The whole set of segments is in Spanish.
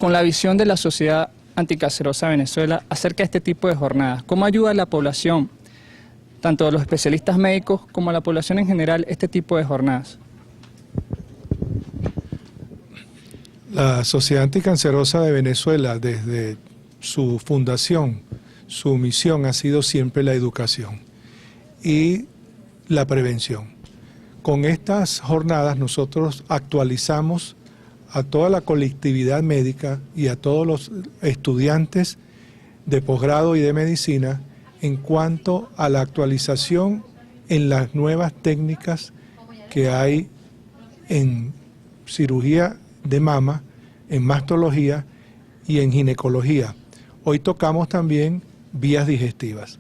con la visión de la Sociedad Anticancerosa de Venezuela acerca de este tipo de jornadas? ¿Cómo ayuda a la población, tanto a los especialistas médicos como a la población en general, este tipo de jornadas? La Sociedad Anticancerosa de Venezuela, desde su fundación, su misión ha sido siempre la educación y la prevención. Con estas jornadas nosotros actualizamos a toda la colectividad médica y a todos los estudiantes de posgrado y de medicina en cuanto a la actualización en las nuevas técnicas que hay en cirugía de mama, en mastología y en ginecología. Hoy tocamos también vías digestivas.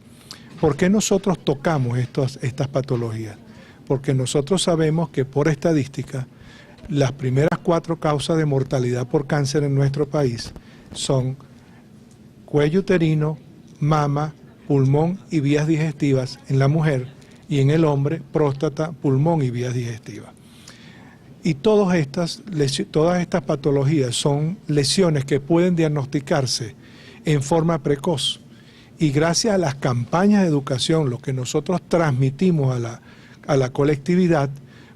¿Por qué nosotros tocamos estas patologías? Porque nosotros sabemos que por estadística las primeras 4 causas de mortalidad por cáncer en nuestro país son cuello uterino, mama, pulmón y vías digestivas en la mujer, y en el hombre próstata, pulmón y vías digestivas. Y todas estas patologías son lesiones que pueden diagnosticarse en forma precoz. Y gracias a las campañas de educación, lo que nosotros transmitimos a la colectividad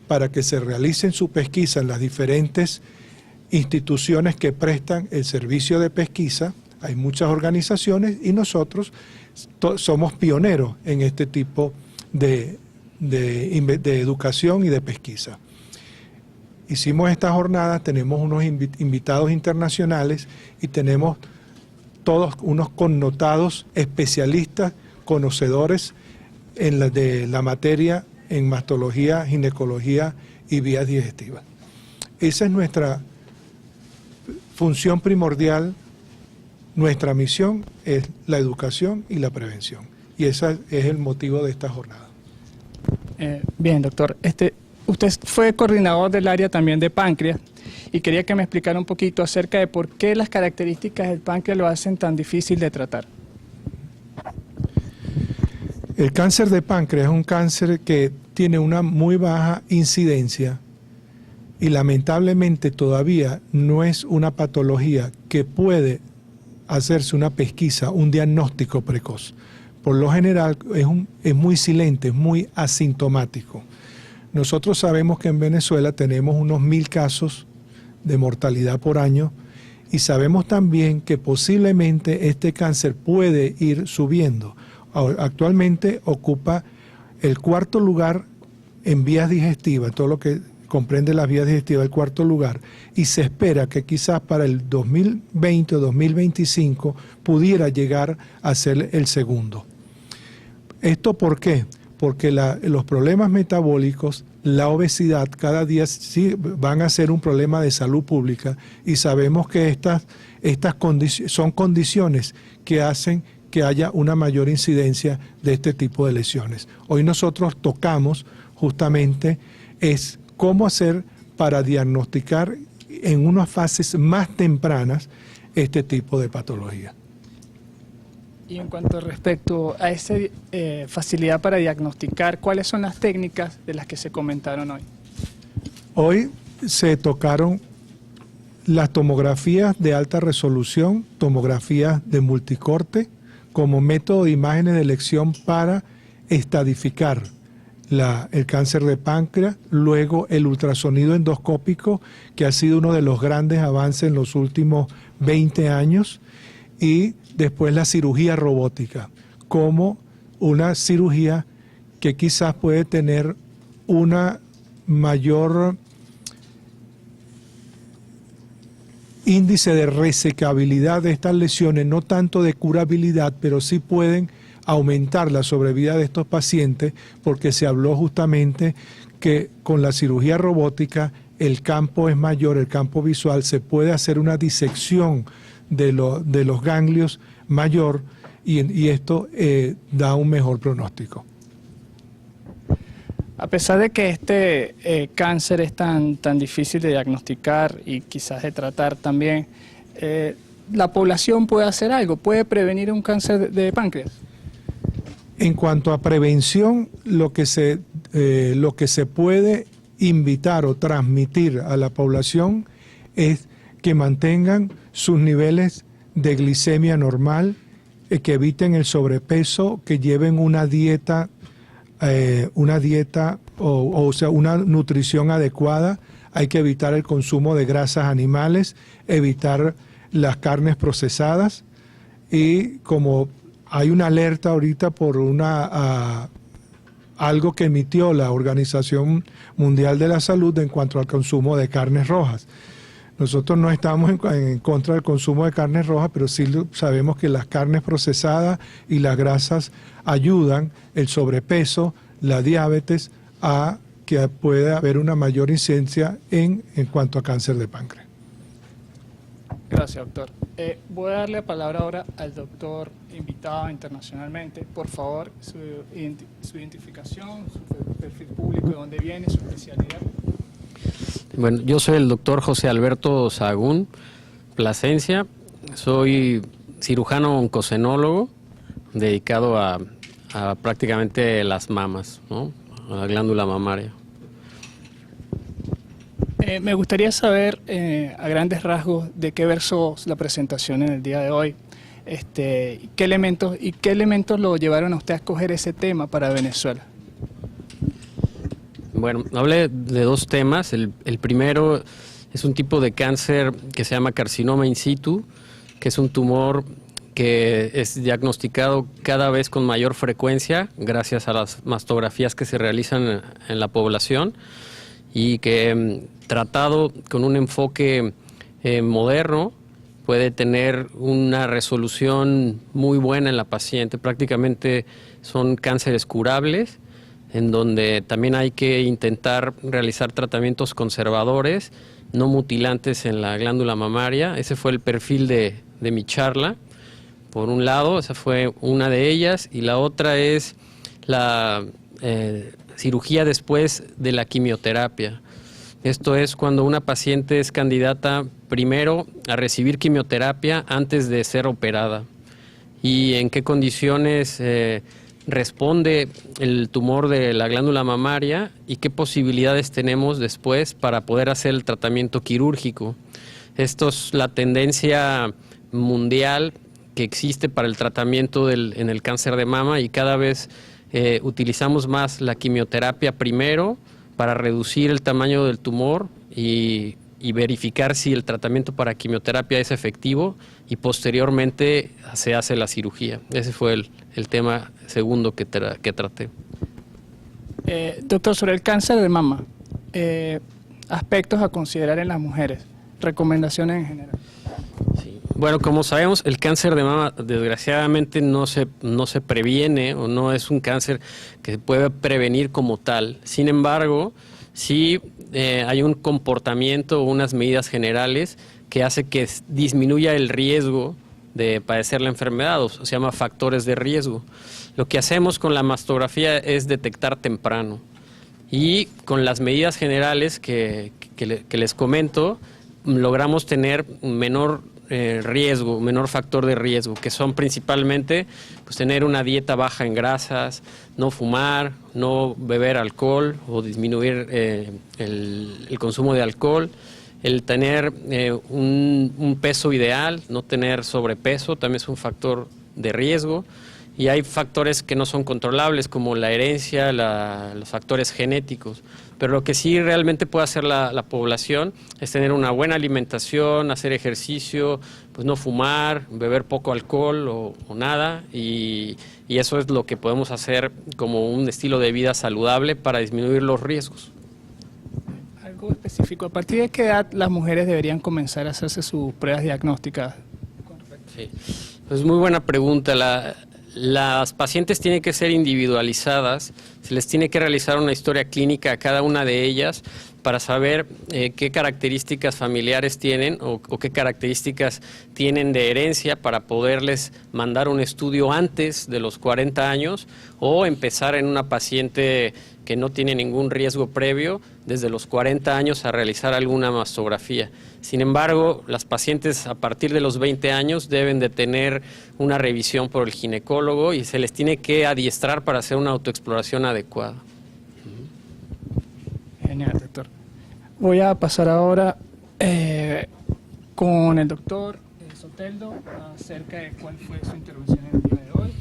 para que se realicen su pesquisa en las diferentes instituciones que prestan el servicio de pesquisa, hay muchas organizaciones y nosotros somos pioneros en este tipo de educación y de pesquisa. Hicimos esta jornada, tenemos unos invitados internacionales y tenemos todos unos connotados especialistas, conocedores de la materia en mastología, ginecología y vías digestivas. Esa es nuestra función primordial, nuestra misión es la educación y la prevención. Y ese es el motivo de esta jornada. Bien, doctor. Usted fue coordinador del área también de páncreas y quería que me explicara un poquito acerca de por qué las características del páncreas lo hacen tan difícil de tratar. El cáncer de páncreas es un cáncer que tiene una muy baja incidencia y lamentablemente todavía no es una patología que puede hacerse una pesquisa, un diagnóstico precoz. Por lo general es muy silente, es muy asintomático. Nosotros sabemos que en Venezuela tenemos unos 1000 casos de mortalidad por año y sabemos también que posiblemente este cáncer puede ir subiendo. Actualmente ocupa el 4º lugar en vías digestivas, todo lo que comprende las vías digestivas, el 4º lugar, y se espera que quizás para el 2020 o 2025 pudiera llegar a ser el 2º. ¿Esto por qué? Porque los problemas metabólicos, la obesidad, cada día sí van a ser un problema de salud pública y sabemos que estas son condiciones que hacen que haya una mayor incidencia de este tipo de lesiones. Hoy nosotros tocamos justamente es cómo hacer para diagnosticar en unas fases más tempranas este tipo de patología. Y en cuanto respecto a esa facilidad para diagnosticar, ¿cuáles son las técnicas de las que se comentaron hoy? Hoy se tocaron las tomografías de alta resolución, tomografías de multicorte, como método de imágenes de elección para estadificar el cáncer de páncreas, luego el ultrasonido endoscópico, que ha sido uno de los grandes avances en los últimos 20 años, y después la cirugía robótica, como una cirugía que quizás puede tener una mayor índice de resecabilidad de estas lesiones, no tanto de curabilidad, pero sí pueden aumentar la sobrevida de estos pacientes, porque se habló justamente que con la cirugía robótica el campo es mayor, el campo visual, se puede hacer una disección de los ganglios mayor y esto da un mejor pronóstico. A pesar de que este cáncer es tan difícil de diagnosticar y quizás de tratar también, ¿la población puede hacer algo? ¿Puede prevenir un cáncer de páncreas? En cuanto a prevención, lo que se puede invitar o transmitir a la población es que mantengan sus niveles de glicemia normal, que eviten el sobrepeso, que lleven una dieta o sea, una nutrición adecuada. Hay que evitar el consumo de grasas animales, evitar las carnes procesadas, y como hay una alerta ahorita por algo que emitió la Organización Mundial de la Salud en cuanto al consumo de carnes rojas. Nosotros no estamos en contra del consumo de carnes rojas, pero sí sabemos que las carnes procesadas y las grasas ayudan el sobrepeso, la diabetes, a que pueda haber una mayor incidencia en cuanto a cáncer de páncreas. Gracias, doctor. Voy a darle la palabra ahora al doctor invitado internacionalmente. Por favor, su identificación, su perfil público, de dónde viene, su especialidad. Bueno, yo soy el doctor José Alberto Sahagún Plasencia. Soy cirujano oncocenólogo dedicado a prácticamente las mamas, ¿no? A la glándula mamaria. Me gustaría saber, a grandes rasgos, de qué versó la presentación en el día de hoy. ¿Qué elementos lo llevaron a usted a escoger ese tema para Venezuela? Bueno, hablé de dos temas. El primero es un tipo de cáncer que se llama carcinoma in situ, que es un tumor que es diagnosticado cada vez con mayor frecuencia gracias a las mastografías que se realizan en la población, y que tratado con un enfoque moderno puede tener una resolución muy buena en la paciente. Prácticamente son cánceres curables, en donde también hay que intentar realizar tratamientos conservadores, no mutilantes en la glándula mamaria. Ese fue el perfil de mi charla. Por un lado, esa fue una de ellas, y la otra es la cirugía después de la quimioterapia. Esto es cuando una paciente es candidata primero a recibir quimioterapia antes de ser operada, y en qué condiciones responde el tumor de la glándula mamaria y qué posibilidades tenemos después para poder hacer el tratamiento quirúrgico. Esto es la tendencia mundial que existe para el tratamiento en el cáncer de mama, y cada vez utilizamos más la quimioterapia primero para reducir el tamaño del tumor y verificar si el tratamiento para quimioterapia es efectivo, y posteriormente se hace la cirugía. Ese fue el tema segundo que traté. Doctor, sobre el cáncer de mama, aspectos a considerar en las mujeres, recomendaciones en general. Sí. Bueno, como sabemos, el cáncer de mama desgraciadamente no se previene, o no es un cáncer que se puede prevenir como tal. Sin embargo, sí hay un comportamiento o unas medidas generales que hace que disminuya el riesgo de padecer la enfermedad, o se llama factores de riesgo. Lo que hacemos con la mastografía es detectar temprano, y con las medidas generales que les comento, logramos tener menor riesgo, menor factor de riesgo, que son principalmente pues, tener una dieta baja en grasas, no fumar, no beber alcohol o disminuir el consumo de alcohol, el tener un peso ideal, no tener sobrepeso, también es un factor de riesgo. Y hay factores que no son controlables, como la herencia, los factores genéticos. Pero lo que sí realmente puede hacer la población es tener una buena alimentación, hacer ejercicio, pues no fumar, beber poco alcohol o nada. Y eso es lo que podemos hacer como un estilo de vida saludable para disminuir los riesgos. Algo específico, ¿a partir de qué edad las mujeres deberían comenzar a hacerse sus pruebas diagnósticas? Sí, pues muy buena pregunta. Las pacientes tienen que ser individualizadas, se les tiene que realizar una historia clínica a cada una de ellas para saber qué características familiares tienen o qué características tienen de herencia, para poderles mandar un estudio antes de los 40 años o empezar en una paciente que no tiene ningún riesgo previo desde los 40 años a realizar alguna mastografía. Sin embargo, las pacientes a partir de los 20 años deben de tener una revisión por el ginecólogo y se les tiene que adiestrar para hacer una autoexploración adecuada. Genial, doctor. Voy a pasar ahora con el doctor Soteldo acerca de cuál fue su intervención en el día de hoy.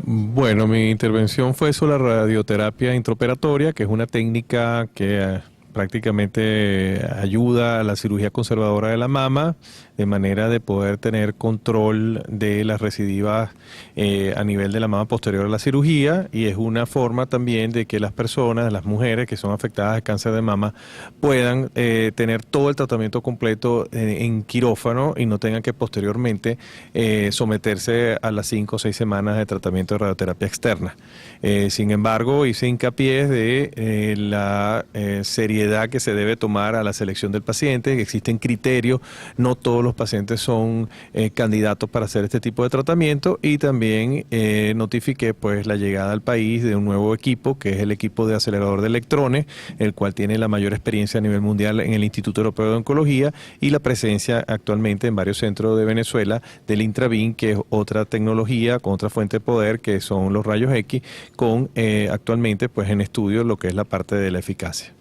Bueno, mi intervención fue sobre la radioterapia intraoperatoria, que es una técnica que prácticamente ayuda a la cirugía conservadora de la mama, de manera de poder tener control de las recidivas a nivel de la mama posterior a la cirugía, y es una forma también de que las personas, las mujeres que son afectadas de cáncer de mama, puedan tener todo el tratamiento completo en quirófano y no tengan que posteriormente someterse a las 5 o 6 semanas de tratamiento de radioterapia externa. Sin embargo, hice hincapié de la seriedad que se debe tomar a la selección del paciente, que existen criterios, no todos los pacientes son candidatos para hacer este tipo de tratamiento, y también notifiqué pues la llegada al país de un nuevo equipo, que es el equipo de acelerador de electrones, el cual tiene la mayor experiencia a nivel mundial en el Instituto Europeo de Oncología, y la presencia actualmente en varios centros de Venezuela del Intravín, que es otra tecnología con otra fuente de poder, que son los rayos X, con actualmente pues en estudio lo que es la parte de la eficacia.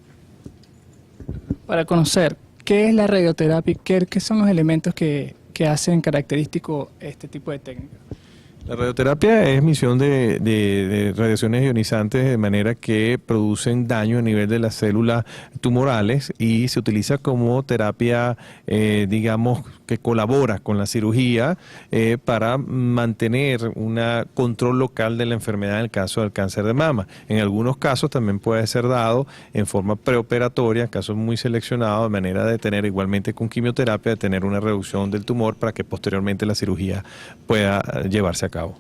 Para conocer qué es la radioterapia, qué son los elementos que hacen característico este tipo de técnica. La radioterapia es emisión de radiaciones ionizantes de manera que producen daño a nivel de las células tumorales, y se utiliza como terapia, digamos, que colabora con la cirugía para mantener un control local de la enfermedad en el caso del cáncer de mama. En algunos casos también puede ser dado en forma preoperatoria, en casos muy seleccionados, de manera de tener igualmente con quimioterapia, de tener una reducción del tumor para que posteriormente la cirugía pueda llevarse a cabo.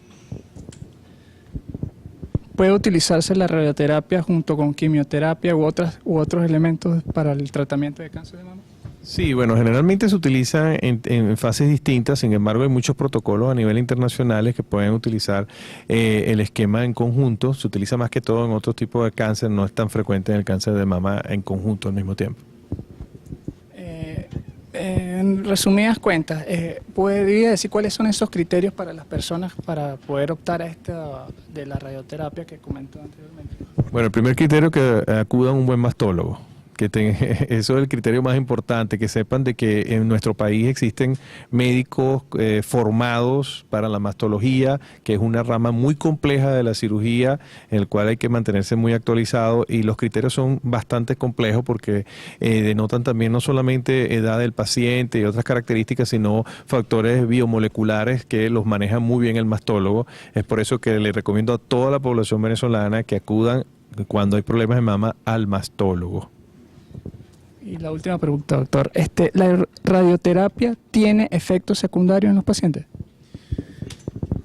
¿Puede utilizarse la radioterapia junto con quimioterapia u otros elementos para el tratamiento de cáncer de mama? Sí, bueno, generalmente se utiliza en fases distintas. Sin embargo, hay muchos protocolos a nivel internacionales que pueden utilizar el esquema en conjunto. Se utiliza más que todo en otro tipo de cáncer, no es tan frecuente en el cáncer de mama en conjunto al mismo tiempo. En resumidas cuentas, ¿podría decir cuáles son esos criterios para las personas para poder optar a esta de la radioterapia que comentó anteriormente? Bueno, el primer criterio es que acudan a un buen mastólogo. Eso es el criterio más importante, que sepan de que en nuestro país existen médicos formados para la mastología, que es una rama muy compleja de la cirugía, en el cual hay que mantenerse muy actualizado, y los criterios son bastante complejos porque denotan también no solamente edad del paciente y otras características, sino factores biomoleculares que los maneja muy bien el mastólogo. Es por eso que le recomiendo a toda la población venezolana que acudan cuando hay problemas de mama al mastólogo. Y la última pregunta, doctor. ¿La radioterapia tiene efectos secundarios en los pacientes?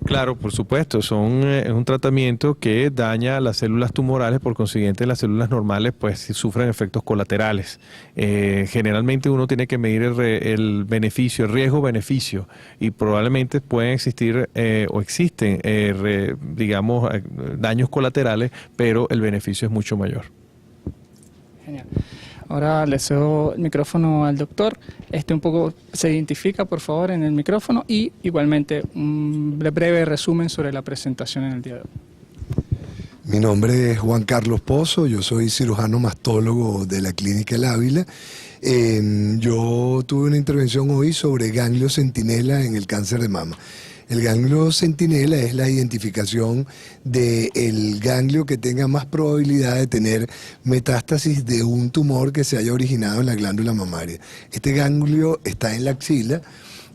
Claro, por supuesto. Es un tratamiento que daña las células tumorales, por consiguiente las células normales pues sufren efectos colaterales. Generalmente uno tiene que medir el beneficio, el riesgo-beneficio, y probablemente pueden existir o existen, digamos, daños colaterales, pero el beneficio es mucho mayor. Genial. Ahora le cedo el micrófono al doctor. Un poco se identifica, por favor, en el micrófono, y igualmente un breve resumen sobre la presentación en el día de hoy. Mi nombre es Juan Carlos Pozo, yo soy cirujano mastólogo de la Clínica El Ávila. Yo tuve una intervención hoy sobre ganglio centinela en el cáncer de mama. El ganglio centinela es la identificación del ganglio que tenga más probabilidad de tener metástasis de un tumor que se haya originado en la glándula mamaria. Este ganglio está en la axila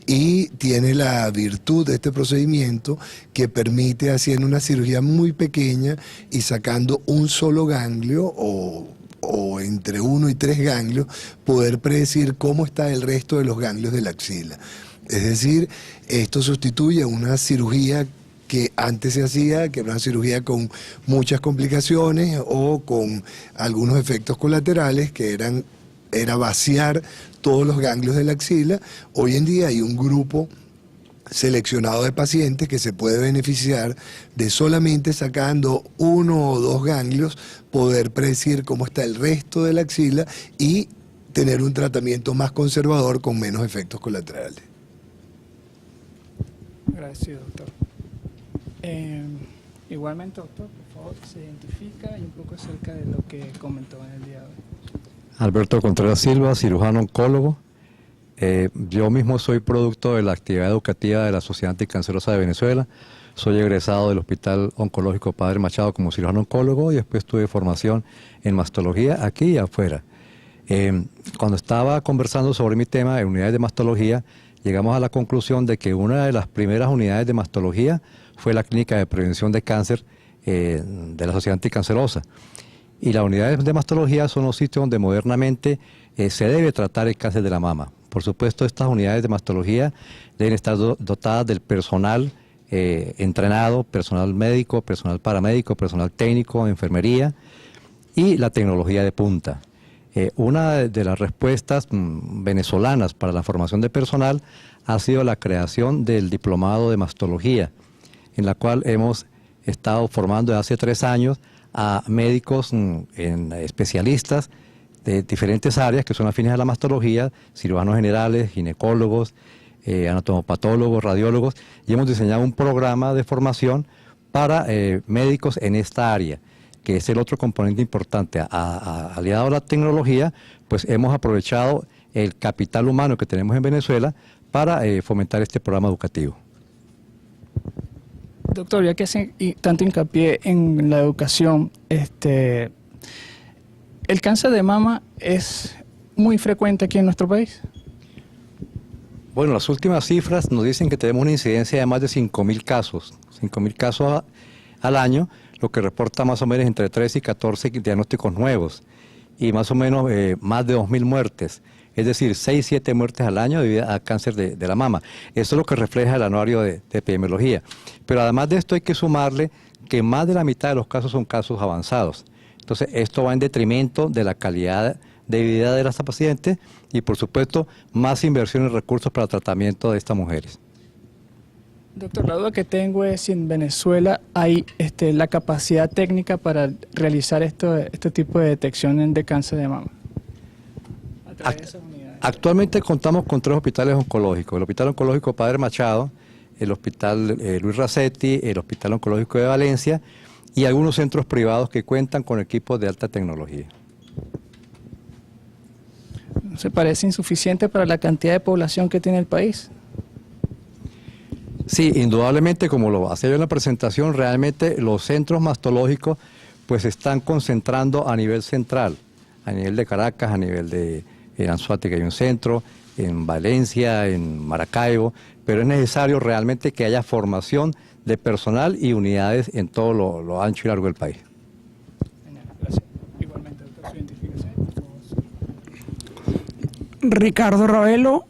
y tiene la virtud de este procedimiento que permite, haciendo una cirugía muy pequeña y sacando un solo ganglio o entre 1 y 3 ganglios, poder predecir cómo está el resto de los ganglios de la axila. Es decir, esto sustituye una cirugía que antes se hacía, que era una cirugía con muchas complicaciones o con algunos efectos colaterales, que era vaciar todos los ganglios de la axila. Hoy en día hay un grupo seleccionado de pacientes que se puede beneficiar de solamente sacando 1 o 2 ganglios, poder predecir cómo está el resto de la axila y tener un tratamiento más conservador con menos efectos colaterales. Agradecido, doctor. Igualmente, doctor, por favor, se identifica y un poco acerca de lo que comentó en el día de hoy. Alberto Contreras Silva, cirujano oncólogo. Yo mismo soy producto de la actividad educativa de la Sociedad Anticancerosa de Venezuela. Soy egresado del Hospital Oncológico Padre Machado como cirujano oncólogo y después tuve formación en mastología aquí y afuera. Cuando estaba conversando sobre mi tema en unidades de mastología, llegamos a la conclusión de que una de las primeras unidades de mastología fue la Clínica de Prevención de Cáncer de la Sociedad Anticancerosa. Y las unidades de mastología son los sitios donde modernamente se debe tratar el cáncer de la mama. Por supuesto, estas unidades de mastología deben estar dotadas del personal entrenado, personal médico, personal paramédico, personal técnico, enfermería y la tecnología de punta. Una de las respuestas venezolanas para la formación de personal ha sido la creación del diplomado de mastología, en la cual hemos estado formando desde hace 3 años a médicos especialistas de diferentes áreas que son afines a la mastología, cirujanos generales, ginecólogos, anatomopatólogos, radiólogos, y hemos diseñado un programa de formación para médicos en esta área, que es el otro componente importante. Aliado a la tecnología, pues hemos aprovechado el capital humano que tenemos en Venezuela para fomentar este programa educativo. Doctor, ya que hace tanto hincapié en la educación, ¿el cáncer de mama es muy frecuente aquí en nuestro país? Bueno, las últimas cifras nos dicen que tenemos una incidencia de más de 5.000 casos, 5.000 casos al año, lo que reporta más o menos entre 13 y 14 diagnósticos nuevos y más o menos más de 2.000 muertes, es decir, 6-7 muertes al año debido a cáncer de la mama. Eso es lo que refleja el anuario de epidemiología. Pero además de esto hay que sumarle que más de la mitad de los casos son casos avanzados. Entonces esto va en detrimento de la calidad de vida de las pacientes y por supuesto más inversión en recursos para el tratamiento de estas mujeres. Doctor, la duda que tengo es si en Venezuela hay la capacidad técnica para realizar este tipo de detección de cáncer de mama. A través de esas unidades. Actualmente contamos con 3 hospitales oncológicos, el Hospital Oncológico Padre Machado, el Hospital Luis Racetti, el Hospital Oncológico de Valencia y algunos centros privados que cuentan con equipos de alta tecnología. ¿No se parece insuficiente para la cantidad de población que tiene el país? Sí, indudablemente, como lo hacía yo en la presentación, realmente los centros mastológicos pues se están concentrando a nivel central, a nivel de Caracas, a nivel de Anzoátegui hay un centro, en Valencia, en Maracaibo, pero es necesario realmente que haya formación de personal y unidades en todo lo ancho y largo del país. Gracias. Igualmente, doctor, su identificación, por favor. Ricardo Ravelo,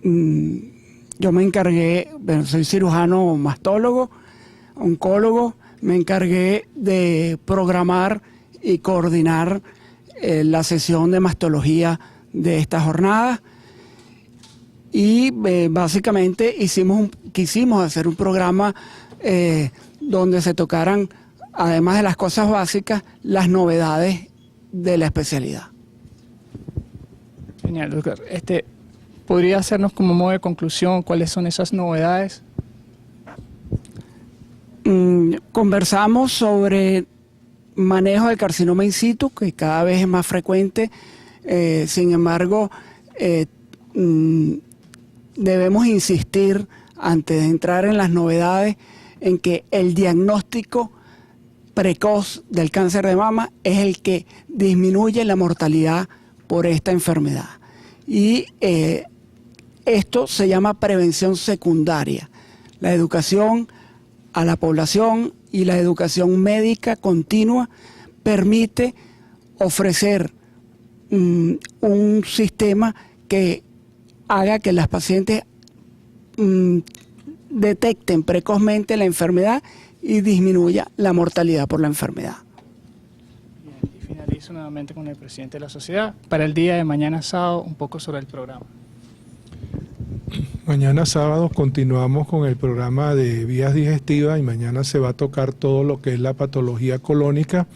yo me encargué, soy cirujano mastólogo, oncólogo, me encargué de programar y coordinar la sesión de mastología de esta jornada y básicamente quisimos hacer un programa donde se tocaran, además de las cosas básicas, las novedades de la especialidad. Genial, doctor. ¿Podría hacernos como modo de conclusión cuáles son esas novedades? Conversamos sobre manejo del carcinoma in situ, que cada vez es más frecuente. Sin embargo, debemos insistir, antes de entrar en las novedades, en que el diagnóstico precoz del cáncer de mama es el que disminuye la mortalidad por esta enfermedad. Y esto se llama prevención secundaria. La educación a la población y la educación médica continua permite ofrecer un sistema que haga que las pacientes detecten precozmente la enfermedad y disminuya la mortalidad por la enfermedad. Bien, y finalizo nuevamente con el presidente de la sociedad. Para el día de mañana sábado, un poco sobre el programa. Mañana sábado continuamos con el programa de vías digestivas y mañana se va a tocar todo lo que es la patología colónica.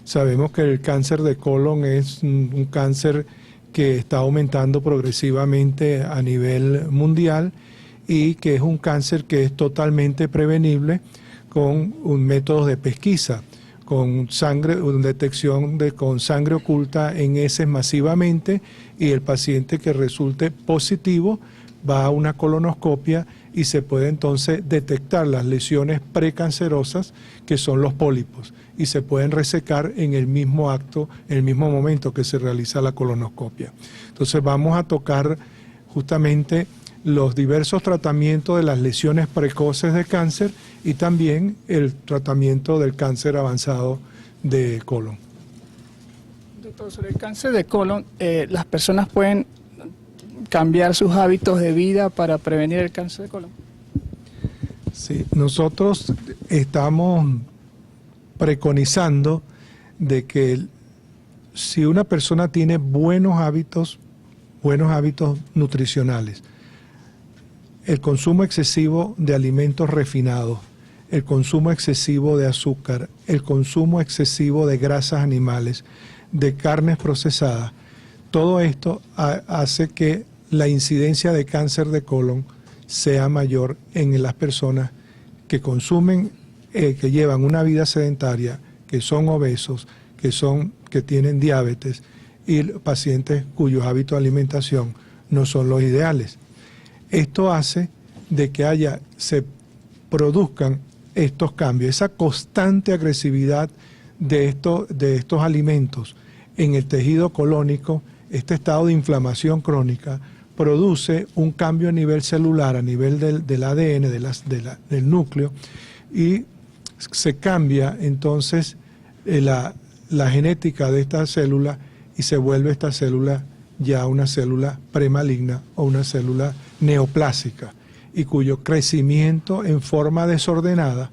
Sabemos que el cáncer de colon es un cáncer que está aumentando progresivamente a nivel mundial y que es un cáncer que es totalmente prevenible con métodos de pesquisa. con sangre, detección con sangre oculta en heces masivamente, y el paciente que resulte positivo va a una colonoscopia y se puede entonces detectar las lesiones precancerosas, que son los pólipos, y se pueden resecar en el mismo acto, en el mismo momento que se realiza la colonoscopia. Entonces vamos a tocar justamente los diversos tratamientos de las lesiones precoces de cáncer y también el tratamiento del cáncer avanzado de colon. Doctor, sobre el cáncer de colon, ¿las personas pueden cambiar sus hábitos de vida para prevenir el cáncer de colon? Sí, nosotros estamos preconizando de que si una persona tiene buenos hábitos nutricionales, el consumo excesivo de alimentos refinados, el consumo excesivo de azúcar, el consumo excesivo de grasas animales, de carnes procesadas, todo esto hace que la incidencia de cáncer de colon sea mayor en las personas que consumen, que llevan una vida sedentaria, que son obesos, que tienen diabetes, y pacientes cuyos hábitos de alimentación no son los ideales. Esto hace de que se produzcan estos cambios, esa constante agresividad de estos alimentos en el tejido colónico. Este estado de inflamación crónica produce un cambio a nivel celular, a nivel del ADN, del núcleo, y se cambia entonces la genética de esta célula, y se vuelve esta célula ya una célula premaligna o una célula neoplásica, y cuyo crecimiento en forma desordenada,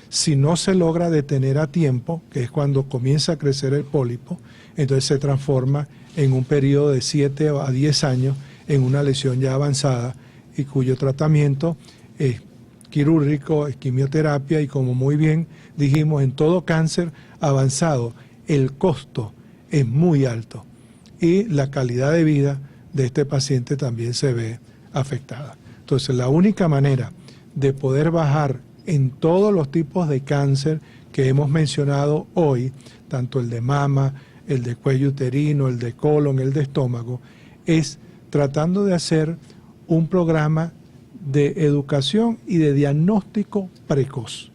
si no se logra detener a tiempo, que es cuando comienza a crecer el pólipo, entonces se transforma en un periodo de 7 a 10 años en una lesión ya avanzada, y cuyo tratamiento es quirúrgico, es quimioterapia, y como muy bien dijimos, en todo cáncer avanzado el costo es muy alto y la calidad de vida de este paciente también se ve afectada. Entonces, la única manera de poder bajar en todos los tipos de cáncer que hemos mencionado hoy, tanto el de mama, el de cuello uterino, el de colon, el de estómago, es tratando de hacer un programa de educación y de diagnóstico precoz.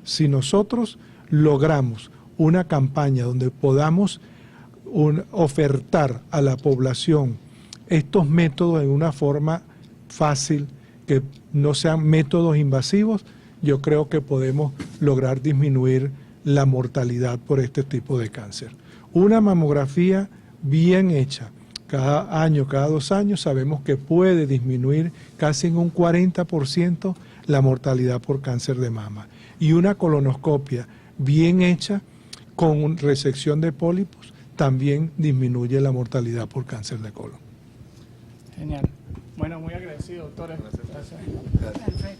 Si nosotros logramos una campaña donde podamos ofertar a la población estos métodos en una forma fácil, que no sean métodos invasivos, yo creo que podemos lograr disminuir la mortalidad por este tipo de cáncer. Una mamografía bien hecha, cada año, cada 2 años, sabemos que puede disminuir casi en un 40% la mortalidad por cáncer de mama. Y una colonoscopia bien hecha, con resección de pólipos, también disminuye la mortalidad por cáncer de colon. Genial. Bueno, muy agradecido, doctor. Gracias.